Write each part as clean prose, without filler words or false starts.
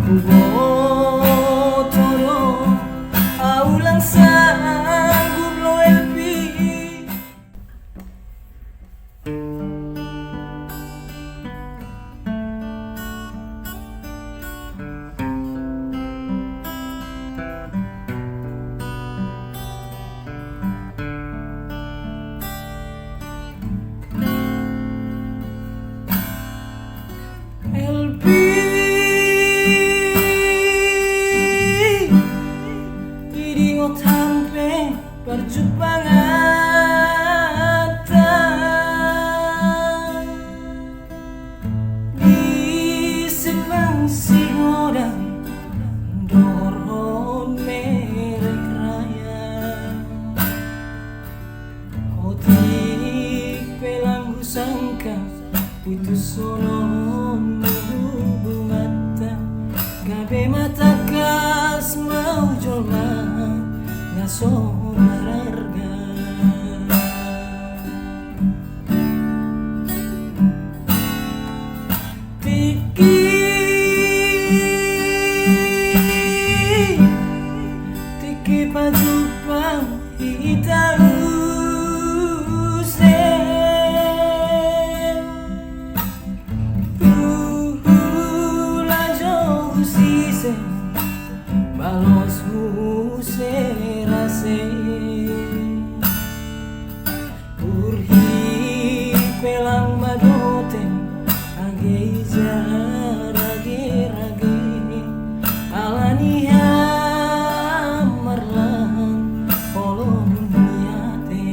Botoro aulang sanggup lo elpi. Sampai perjumpaan di sebelah si orang doron merek raya otik pelang sangka putus sonon hubungata gabe mata kas mau jolma so mararga tiki pajupang hitau se jauh sise balos serase urhi pelang madoten age jarage rage alaniha marlan polong niate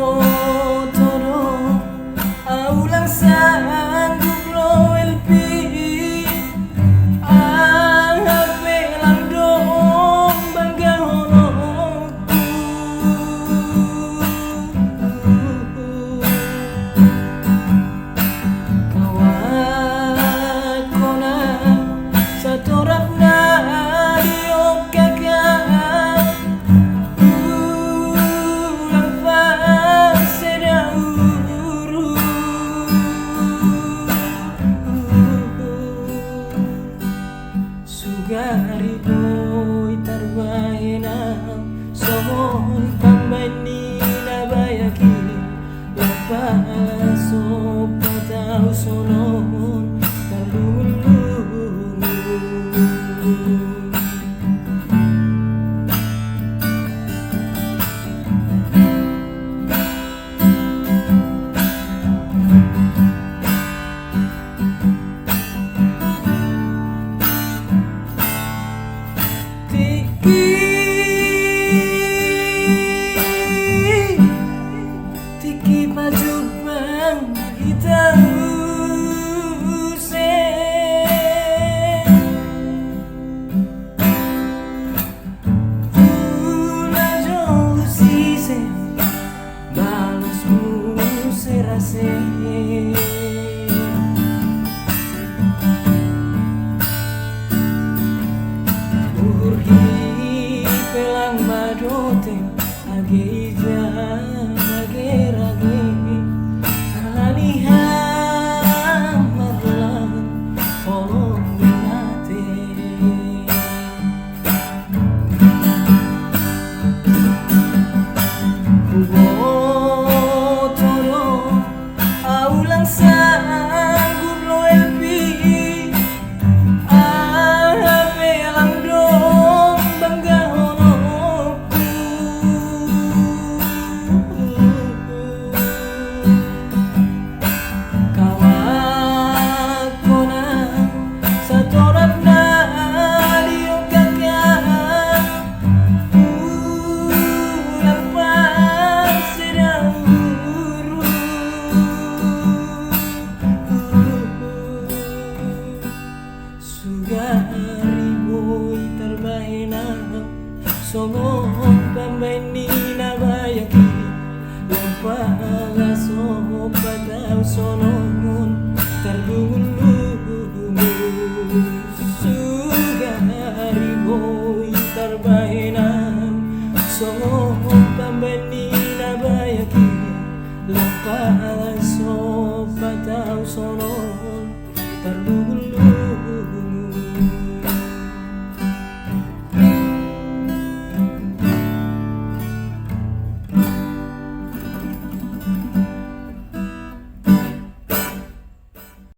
botoro aulang sanggup lo elpi angape lang dong bangga honoku kawat kona satorap na diok kakak ulang pas sedang sugari boy tarbahenam somon pambani nabayaki lepas sopatau sonon talulungu tiki pajupang hitau se pula jauh sise balosmu serase urhi pelang madote age rage alaniha marlan polong niate botoro aulang sanggup lo elpi pelang dong bangga honoku kawat kona satorap na diok kakak ulang pas sedang sugari boy tarbahenam somon pambani nabayaki lampala sopatau sonon terlulungu sugari boy tarbahenam somon pambani nabayaki pala sopa tau sono terduga